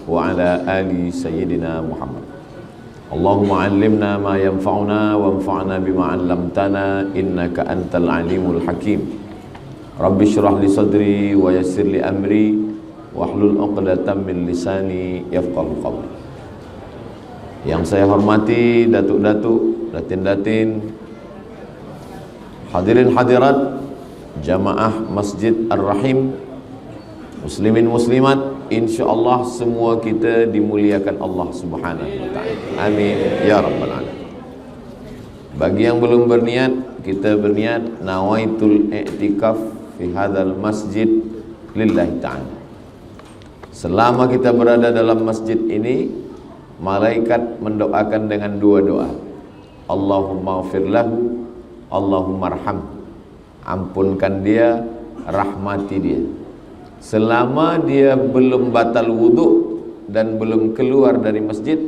wa ala ali sayyidina Muhammad. Allahumma 'allimna ma yanfa'una wanfa'na bima 'allamtana innaka antal alimul hakim. Rabbi shrah li sadri wa yassir li amri wahlul 'uqdatam min lisani yafqahu qawli. Yang saya hormati datuk-datuk, datin-datin, hadirin hadirat jamaah Masjid Ar-Rahim, muslimin muslimat, insyaallah semua kita dimuliakan Allah Subhanahu wa taala. Amin ya rabbal alamin. Bagi yang belum berniat, kita berniat nawaitul i'tikaf fi hadzal masjid lillahi ta'ala. Selama kita berada dalam masjid ini, malaikat mendoakan dengan dua doa. Allahumma ighfir lahu, Allahumma arhamhu. Ampunkan dia, rahmati dia. Selama dia belum batal wudhu dan belum keluar dari masjid,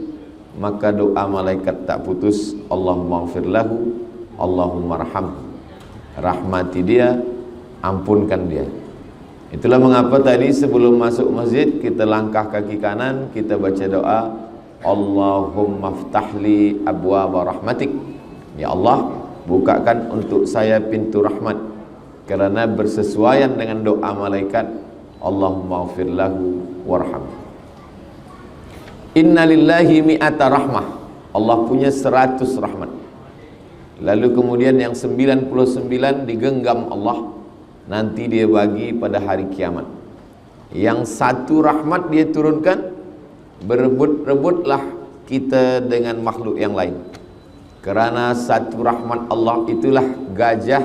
maka doa malaikat tak putus. Allahumma ighfir lahu, Allahumma arhamhu. Rahmati dia, ampunkan dia. Itulah mengapa tadi sebelum masuk masjid kita langkah kaki kanan, kita baca doa, Allahumma ftahli abwaaba rahmatik. Ya Allah, bukakan untuk saya pintu rahmat. Karena bersesuaian dengan doa malaikat, Allahumma ighfir lahu warhamhu. Inna lillahi mi'ata rahmah. Allah punya 100 rahmat. Lalu kemudian yang 99 digenggam Allah, nanti dia bagi pada hari kiamat. Yang satu rahmat dia turunkan, berebut-rebutlah kita dengan makhluk yang lain. Karena satu rahmat Allah itulah gajah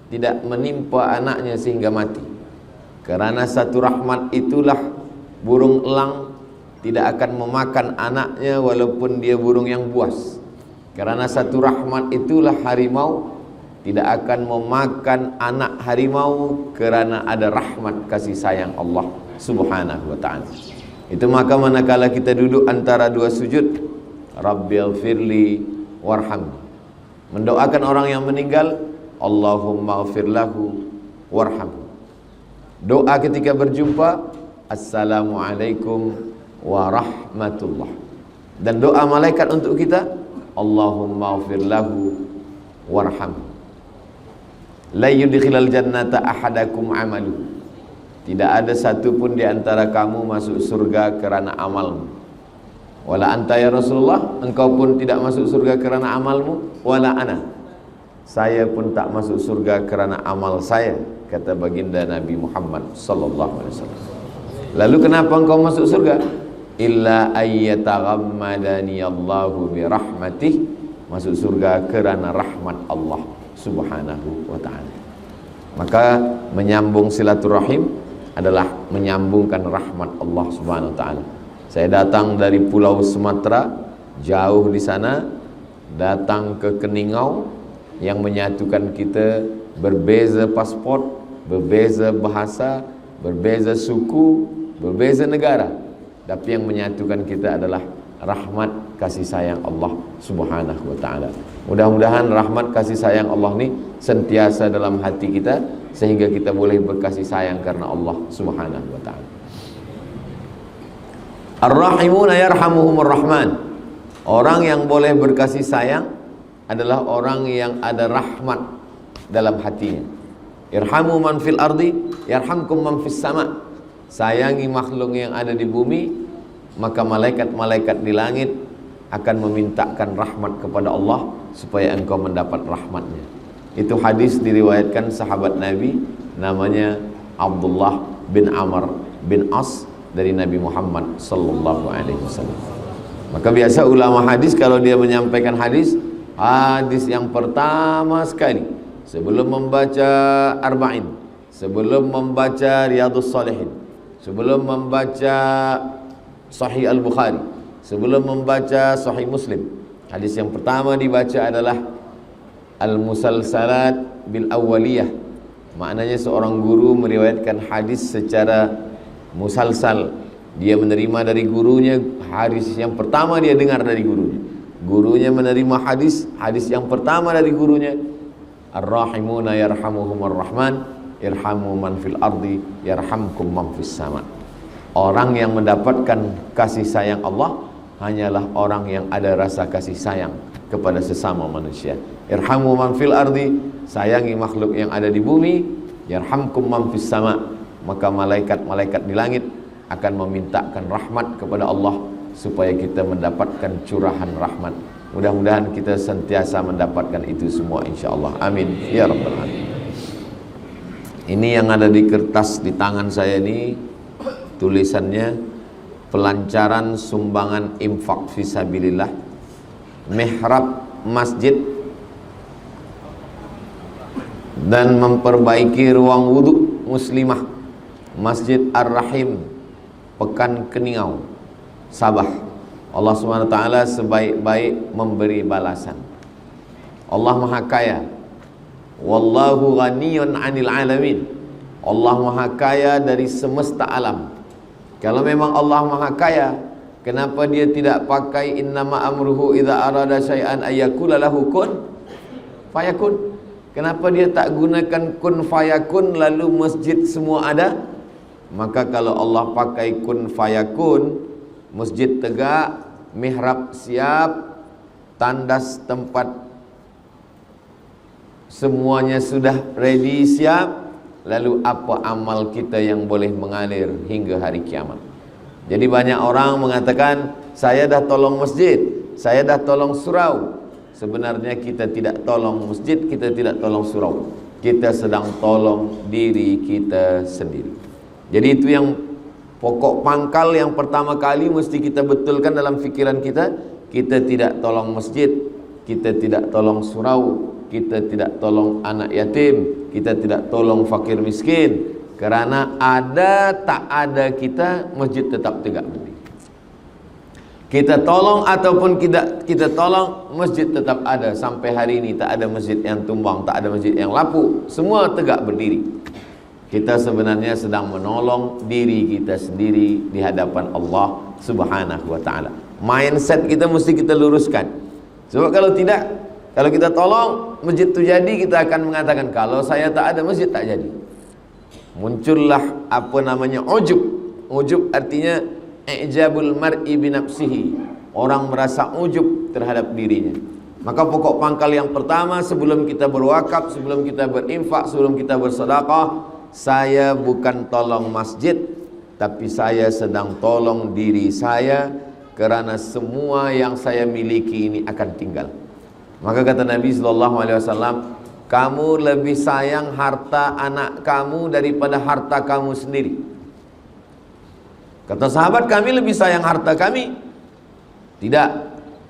tidak menimpa anaknya sehingga mati. Karena satu rahmat itulah burung elang tidak akan memakan anaknya walaupun dia burung yang buas. Karena satu rahmat itulah harimau tidak akan memakan anak harimau, karena ada rahmat kasih sayang Allah Subhanahu wa ta'ala. Itu maka manakala kita duduk antara dua sujud, Rabbighfirli warhamni, mendoakan orang yang meninggal, Allahumma ighfir lahu warhamhu. Doa ketika berjumpa, Assalamualaikum warahmatullah. Dan doa malaikat untuk kita, Allahumma ighfir lahu warhamhu. La yudkhilal jannata ahadakum amaluhu. Tidak ada satu pun di antara kamu masuk surga kerana amalmu. Wala anta ya Rasulullah, engkau pun tidak masuk surga kerana amalmu. Wala ana, saya pun tak masuk surga kerana amal saya, kata baginda Nabi Muhammad sallallahu alaihi wasallam. Lalu kenapa engkau masuk surga? Illa ayyataghammadani Allahu bi rahmatih. Masuk surga kerana rahmat Allah Subhanahu wa ta'ala. Maka menyambung silaturahim adalah menyambungkan rahmat Allah Subhanahu wa ta'ala. Saya datang dari pulau Sumatera, jauh di sana, datang ke Keningau, yang menyatukan kita berbeza paspor, berbeza bahasa, berbeza suku, berbeza negara, tapi yang menyatukan kita adalah rahmat kasih sayang Allah Subhanahu wa ta'ala. Mudah-mudahan rahmat kasih sayang Allah ini sentiasa dalam hati kita, sehingga kita boleh berkasih sayang karena Allah Subhanahu wa ta'ala. Ar-Rahimuna yarhamuhumur Rahman. Orang yang boleh berkasih sayang adalah orang yang ada rahmat dalam hatinya. Irhamu man fil ardi yarhamkum man fis sama. Sayangi makhluk yang ada di bumi, maka malaikat-malaikat di langit akan memintakan rahmat kepada Allah supaya engkau mendapat rahmatnya. Itu hadis diriwayatkan sahabat Nabi, namanya Abdullah bin Amr bin As, dari Nabi Muhammad sallallahu alaihi wasallam. Maka biasa ulama hadis kalau dia menyampaikan hadis yang pertama sekali sebelum membaca Arba'in, sebelum membaca Riyadhus Shalihin, sebelum membaca Sahih Al-Bukhari, sebelum membaca Sahih Muslim, hadis yang pertama dibaca adalah Al-Musalsalat bil Awwaliyah. Maknanya seorang guru meriwayatkan hadis secara musalsal. Dia menerima dari gurunya hadis yang pertama, dia dengar dari gurunya. Gurunya menerima hadis yang pertama dari gurunya. Ar-Rahimuna yarhamuhumur Rahman, irhamu man fil ardi yarhamkum man fis sama. Orang yang mendapatkan kasih sayang Allah hanyalah orang yang ada rasa kasih sayang kepada sesama manusia. Irhamu man fil ardi, sayangi makhluk yang ada di bumi, yarhamkum man fis sama, maka malaikat-malaikat di langit akan memintakan rahmat kepada Allah supaya kita mendapatkan curahan rahmat. Mudah-mudahan kita sentiasa mendapatkan itu semua insyaallah. Amin ya rabbal alamin. Ini yang ada di kertas di tangan saya ini, tulisannya pelancaran sumbangan infak fisabilillah, mihrab masjid, dan memperbaiki ruang wudhu muslimah Masjid Ar-Rahim, Pekan Keningau, Sabah. Allah SWT sebaik-baik memberi balasan. Allah Maha Kaya, wallahu ghaniyun 'anil alamin. Allah Maha Kaya dari semesta alam. Kalau memang Allah Maha Kaya, kenapa dia tidak pakai innama amruhu idza arada syai'an ayyakula lahu kun fayakun? Kenapa dia tak gunakan kun fayakun lalu masjid semua ada? Maka kalau Allah pakai kun fayakun, masjid tegak, mihrab siap, tandas tempat semuanya sudah ready siap, lalu apa amal kita yang boleh mengalir hingga hari kiamat? Jadi banyak orang mengatakan, saya dah tolong masjid, saya dah tolong surau. Sebenarnya kita tidak tolong masjid, kita tidak tolong surau, kita sedang tolong diri kita sendiri. Jadi itu yang pokok pangkal yang pertama kali mesti kita betulkan dalam fikiran kita. Kita tidak tolong masjid, kita tidak tolong surau, kita tidak tolong anak yatim, kita tidak tolong fakir miskin. Kerana ada tak ada kita, masjid tetap tegak berdiri. Kita tolong ataupun kita tolong, masjid tetap ada. Sampai hari ini tak ada masjid yang tumbang, tak ada masjid yang lapuk, semua tegak berdiri. Kita sebenarnya sedang menolong diri kita sendiri di hadapan Allah Subhanahu wa ta'ala. Mindset kita mesti kita luruskan. Sebab kalau tidak, kalau kita tolong masjid itu jadi, kita akan mengatakan kalau saya tak ada masjid tak jadi. Muncullah apa namanya ujub. Ujub artinya i'jabul mar'i binafsihi. Orang merasa ujub terhadap dirinya. Maka pokok pangkal yang pertama sebelum kita berwakaf, sebelum kita berinfak, sebelum kita bersedekah, saya bukan tolong masjid, tapi saya sedang tolong diri saya, kerana semua yang saya miliki ini akan tinggal. Maka kata Nabi SAW, kamu lebih sayang harta anak kamu daripada harta kamu sendiri. Kata sahabat, kami lebih sayang harta kami. Tidak.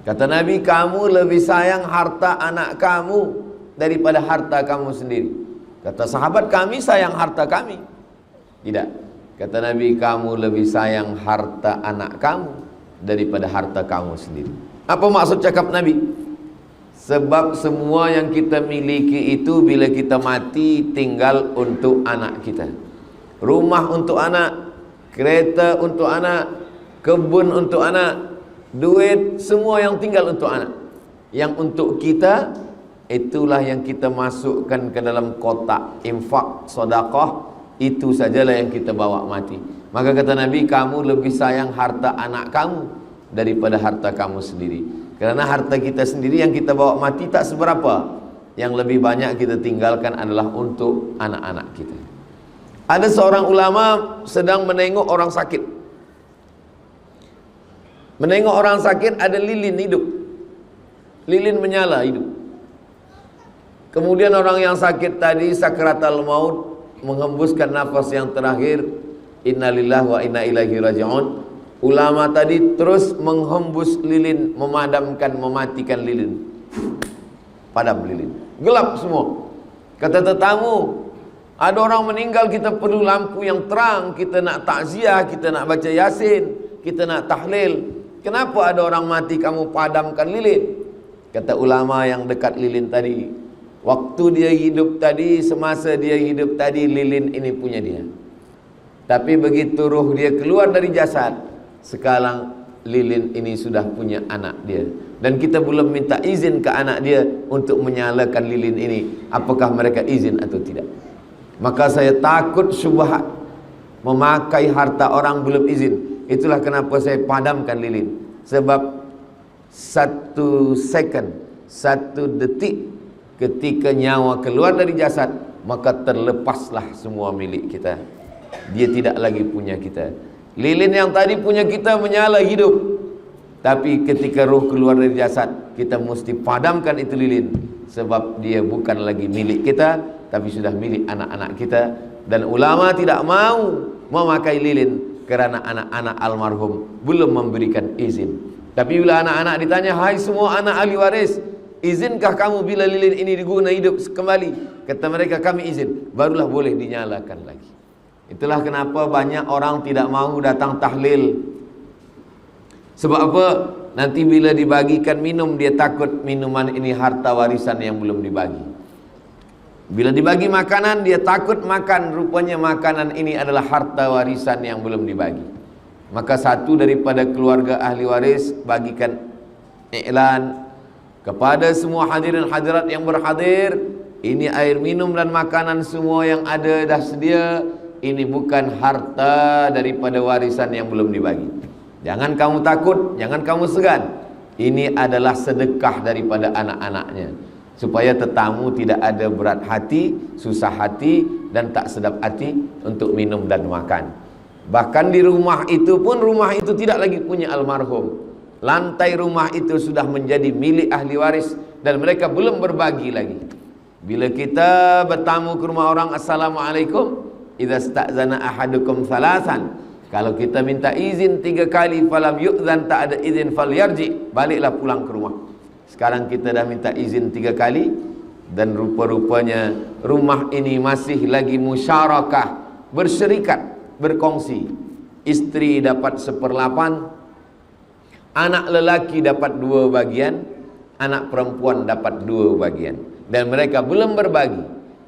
Kata Nabi, kamu lebih sayang harta anak kamu daripada harta kamu sendiri. Kata sahabat, kami sayang harta kami. Tidak. Kata Nabi, kamu lebih sayang harta anak kamu daripada harta kamu sendiri. Apa maksud cakap Nabi? Sebab semua yang kita miliki itu bila kita mati tinggal untuk anak kita. Rumah untuk anak, kereta untuk anak, kebun untuk anak, duit, semua yang tinggal untuk anak. Yang untuk kita, itulah yang kita masukkan ke dalam kotak infak, sedekah, itu sajalah yang kita bawa mati. Maka kata Nabi, kamu lebih sayang harta anak kamu daripada harta kamu sendiri. Kerana harta kita sendiri yang kita bawa mati tak seberapa. Yang lebih banyak kita tinggalkan adalah untuk anak-anak kita. Ada seorang ulama sedang menengok orang sakit. Menengok orang sakit, ada lilin hidup. Lilin menyala hidup. Kemudian orang yang sakit tadi sakratul maut, menghembuskan nafas yang terakhir, innalillahi wa inna ilaihi raji'un. Ulama tadi terus menghembus lilin, memadamkan, mematikan lilin. Padam lilin, gelap semua. Kata tetamu, ada orang meninggal, kita perlu lampu yang terang, kita nak takziah, kita nak baca yasin, kita nak tahlil. Kenapa ada orang mati kamu padamkan lilin? Kata ulama yang dekat lilin tadi, waktu dia hidup tadi, semasa dia hidup tadi, lilin ini punya dia. Tapi begitu ruh dia keluar dari jasad, sekarang lilin ini sudah punya anak dia. Dan kita belum minta izin ke anak dia untuk menyalakan lilin ini. Apakah mereka izin atau tidak? Maka saya takut syubhat. memakai harta orang belum izin. Itulah kenapa saya padamkan lilin. Sebab 1 second, 1 detik ketika nyawa keluar dari jasad, maka terlepaslah semua milik kita. Dia tidak lagi punya kita. Lilin yang tadi punya kita menyala hidup, tapi ketika roh keluar dari jasad, kita mesti padamkan itu lilin. Sebab dia bukan lagi milik kita, tapi sudah milik anak-anak kita. Dan ulama tidak mau memakai lilin kerana anak-anak almarhum belum memberikan izin. Tapi bila anak-anak ditanya, hai semua anak ahli waris, izinkah kamu bila lilin ini diguna hidup kembali? Kata mereka, kami izin. Barulah boleh dinyalakan lagi. Itulah kenapa banyak orang tidak mau datang tahlil. Sebab apa? Nanti bila dibagikan minum, dia takut minuman ini harta warisan yang belum dibagi. Bila dibagi makanan, dia takut makan, rupanya makanan ini adalah harta warisan yang belum dibagi. Maka satu daripada keluarga ahli waris bagikan iklan kepada semua hadirin hadirat yang berhadir, ini air minum dan makanan semua yang ada dah sedia. Ini bukan harta daripada warisan yang belum dibagi. Jangan kamu takut, jangan kamu segan. Ini adalah sedekah daripada anak-anaknya, supaya tetamu tidak ada berat hati, susah hati, dan tak sedap hati untuk minum dan makan. Bahkan di rumah itu pun, rumah itu tidak lagi punya almarhum. Lantai rumah itu sudah menjadi milik ahli waris, dan mereka belum berbagi lagi. Bila kita bertamu ke rumah orang, assalamualaikum, idza sta'zana ahadukum salasan, kalau kita minta izin 3 kali, falam yu'zan, tak ada izin, falyarji, baliklah pulang ke rumah. Sekarang kita dah minta izin 3 kali, dan rupa-rupanya rumah ini masih lagi musyarakah, bersyarikat, berkongsi. Isteri dapat 1/8, anak lelaki dapat 2 bagian, anak perempuan dapat 2 bagian, dan mereka belum berbagi.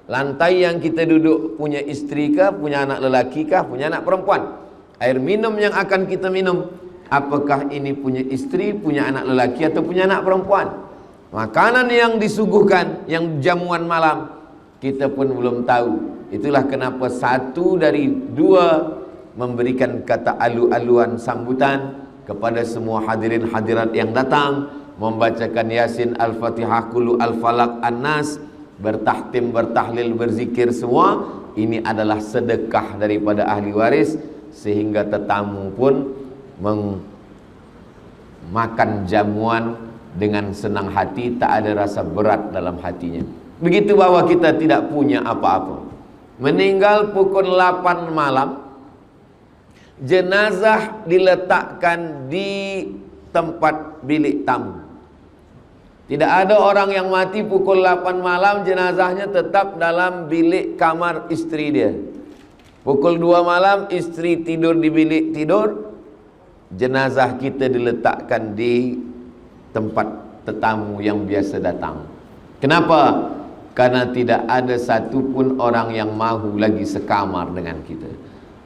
Lantai yang kita duduk punya isteri kah, punya anak lelaki kah, punya anak perempuan? Air minum yang akan kita minum, apakah ini punya isteri, punya anak lelaki, atau punya anak perempuan? Makanan yang disuguhkan, yang jamuan malam, kita pun belum tahu. Itulah kenapa 1 dari 2 memberikan kata alu-aluan sambutan kepada semua hadirin hadirat yang datang, membacakan Yasin, Al-Fatihah, Qul Al-Falaq, An-Nas, bertahtim, bertahlil, berzikir semua. Ini adalah sedekah daripada ahli waris, sehingga tetamu pun makan jamuan dengan senang hati, tak ada rasa berat dalam hatinya. Begitu bahwa kita tidak punya apa-apa. Meninggal pukul 8 malam, jenazah diletakkan di tempat bilik tamu. Tidak ada orang yang mati pukul 8 malam, jenazahnya tetap dalam bilik kamar istri dia. Pukul 2 malam, istri tidur di bilik tidur, jenazah kita diletakkan di tempat tetamu yang biasa datang. Kenapa? Karena tidak ada satupun orang yang mahu lagi sekamar dengan kita.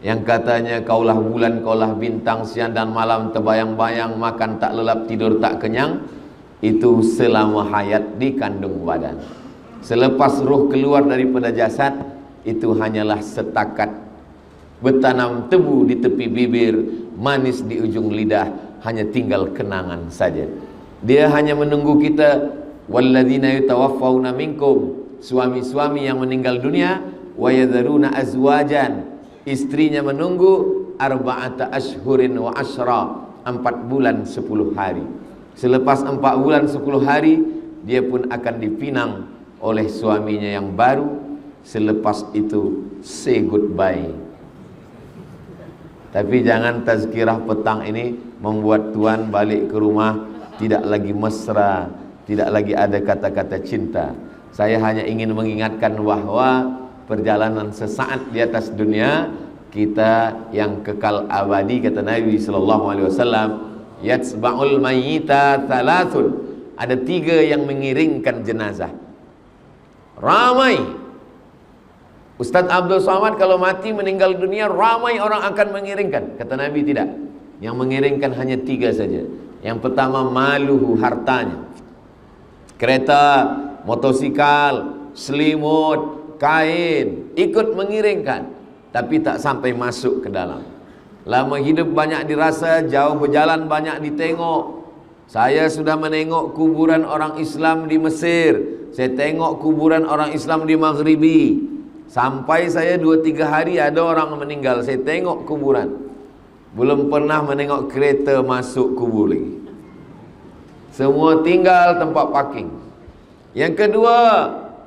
Yang katanya, kaulah bulan, kaulah bintang, siang dan malam terbayang-bayang, makan tak lelap, tidur tak kenyang. Itu selama hayat di kandung badan. Selepas roh keluar daripada jasad, itu hanyalah setakat bertanam tebu di tepi bibir, manis di ujung lidah, hanya tinggal kenangan saja. Dia hanya menunggu kita. Walladzina yatawaffawna minkum, suami-suami yang meninggal dunia, wa yadharuna azwajan, istrinya menunggu, arba'ata ashhurin wa ashra, 4 bulan 10 hari. Selepas 4 bulan 10 hari, dia pun akan dipinang oleh suaminya yang baru. Selepas itu, say goodbye. Tapi jangan tazkirah petang ini membuat tuan balik ke rumah tidak lagi mesra, tidak lagi ada kata-kata cinta. Saya hanya ingin mengingatkan bahwa perjalanan sesaat di atas dunia, kita yang kekal abadi, kata Nabi SAW, yatsba'ul mayyita thalathun, ada 3 yang mengiringkan jenazah. Ramai. Ustaz Abdul Somad kalau mati meninggal dunia, ramai orang akan mengiringkan. Kata Nabi tidak. Yang mengiringkan hanya 3 saja. Yang pertama, maluhu, hartanya. Kereta, motosikal, selimut, kain, ikut mengiringkan. tapi tak sampai masuk ke dalam. Lama hidup banyak dirasa, jauh berjalan banyak ditengok. Saya sudah menengok kuburan orang Islam di Mesir, saya tengok kuburan orang Islam di Maghribi. Sampai saya 2-3 hari ada orang meninggal, saya tengok kuburan. Belum pernah menengok kereta masuk kubur lagi. Semua tinggal tempat parking. Yang kedua,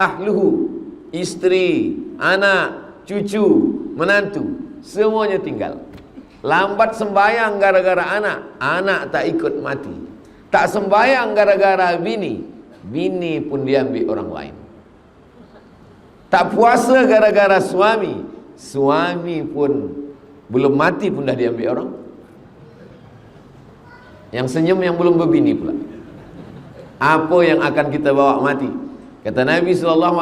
ahluhu, isteri, anak, cucu, menantu, semuanya tinggal. Lambat sembayang gara-gara anak, anak tak ikut mati. Tak sembayang gara-gara bini, bini pun diambil orang lain. Tak puasa gara-gara suami, suami pun belum mati pun dah diambil orang. Yang senyum yang belum berbini pula. Apa yang akan kita bawa mati? Kata Nabi SAW,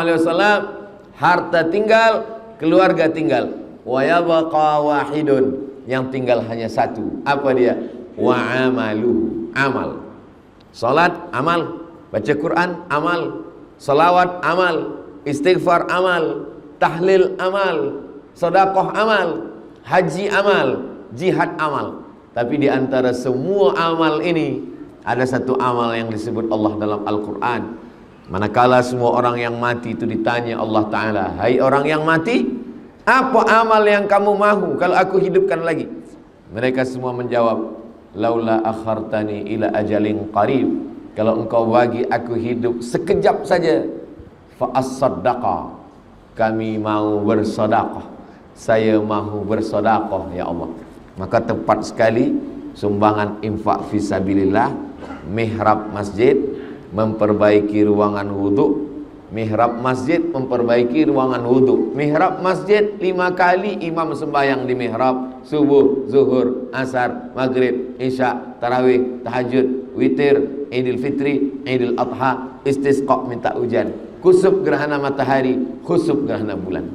harta tinggal, keluarga tinggal. Wa yabqa wahidun, yang tinggal hanya satu. Apa dia? Wa amaluhu, amal. Salat, amal. Baca Quran, amal. Salawat, amal. Istighfar, amal. Tahlil, amal. Sedekah, amal. Haji, amal. Jihad, amal. Tapi di antara semua amal ini, ada satu amal yang disebut Allah dalam Al-Quran. Manakala semua orang yang mati itu ditanya Allah Ta'ala, hai orang yang mati, apa amal yang kamu mahu kalau aku hidupkan lagi? Mereka semua menjawab, laula akhartani ila ajalin qarib, kalau engkau bagi aku hidup sekejap saja, fa as-saddaqa, kami mau bersedekah, saya mahu bersedekah ya Allah. Maka tepat sekali sumbangan infak fisabilillah, mihrab masjid, memperbaiki ruangan wuduk. Mihrab masjid memperbaiki ruangan wuduk. Mihrab masjid 5 kali imam sembahyang di mihrab, subuh, zuhur, asar, maghrib, isya, tarawih, tahajud, witir, idul fitri, idul adha, istisqa minta hujan, kusuf gerhana matahari, khusuf gerhana bulan.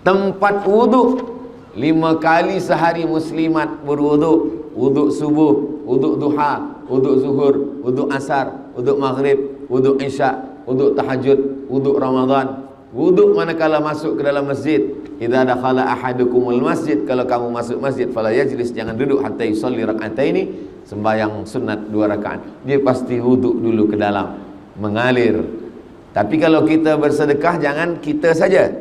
Tempat wuduk 5 kali sehari muslimat berwuduk. Wuduk subuh, wuduk duha, wuduk zuhur, wuduk asar, wuduk maghrib, wuduk isya, wuduk tahajud, wuduk Ramadan. Wuduk manakala masuk ke dalam masjid. Idza dakhala ahadukumul masjid, kalau kamu masuk masjid, fala yajlis, jangan duduk hatta yusalli rak'ataini, sembahyang sunat 2 rakaat. Dia pasti wuduk dulu ke dalam, mengalir. Tapi kalau kita bersedekah, jangan kita saja,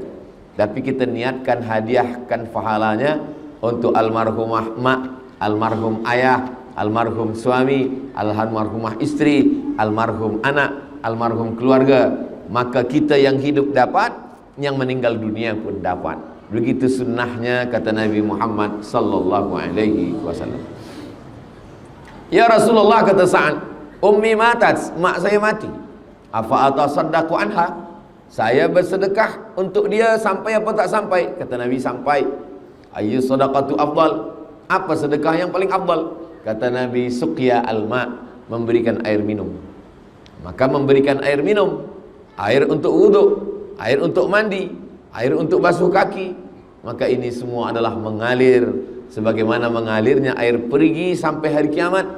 tapi kita niatkan hadiahkan pahalanya untuk almarhumah mak, almarhum ayah, almarhum suami, almarhumah istri, almarhum anak, almarhum keluarga. Maka kita yang hidup dapat, yang meninggal dunia pun dapat. Begitu sunnahnya, kata Nabi Muhammad sallallahu alaihi wasallam. Ya Rasulullah, kata Sa'ad, ummi matat, mak saya mati. Afa atasaddaqu anha, saya bersedekah untuk dia sampai apa tak sampai? Kata Nabi, sampai. Ayyu sadaqatu afdal, apa sedekah yang paling afdal? Kata Nabi, suqya alma, memberikan air minum. Maka memberikan air minum, air untuk wuduk, air untuk mandi, air untuk basuh kaki, maka ini semua adalah mengalir sebagaimana mengalirnya air perigi sampai hari kiamat.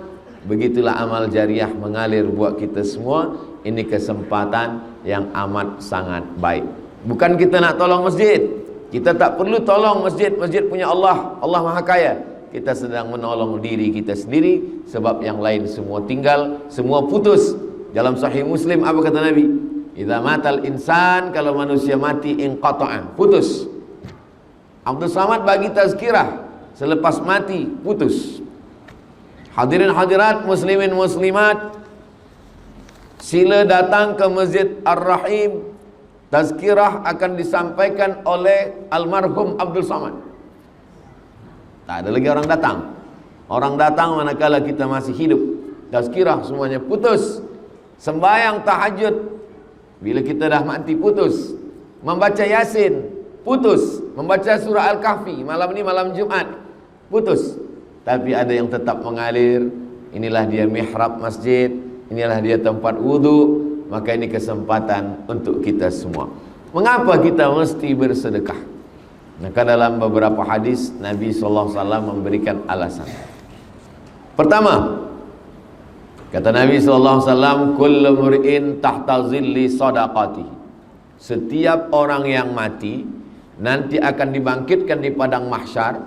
Begitulah amal jariah mengalir buat kita semua. Ini kesempatan yang amat sangat baik. Bukan kita nak tolong masjid, kita tak perlu tolong masjid, masjid punya Allah, Allah Maha Kaya. Kita sedang menolong diri kita sendiri, sebab yang lain semua tinggal, semua putus. Dalam Sahih Muslim apa kata Nabi? Idza matal insan, kalau manusia mati, inqata'a, putus. Abdul Samad bagi tazkirah, selepas mati putus. Hadirin hadirat, muslimin muslimat, sila datang ke Masjid Ar-Rahim. Tazkirah akan disampaikan oleh almarhum Abdul Samad. Tak ada lagi orang datang. Orang datang manakala kita masih hidup. Tazkirah semuanya putus. Sembahyang tahajud, bila kita dah mati, putus. Membaca Yasin, putus. Membaca surah Al-Kahfi, malam ini malam Jumat, putus. Tapi ada yang tetap mengalir. Inilah dia mihrab masjid, inilah dia tempat wudhu. Maka ini kesempatan untuk kita semua. Mengapa kita mesti bersedekah? Maka dalam beberapa hadis Nabi SAW memberikan alasan. Pertama, kata Nabi SAW, kullu mur'in tahta zilli sadaqatihi, setiap orang yang mati nanti akan dibangkitkan di padang mahsyar.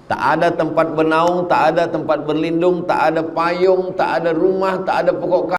Tak ada tempat bernaung, tak ada tempat berlindung, tak ada payung, tak ada rumah, tak ada pokok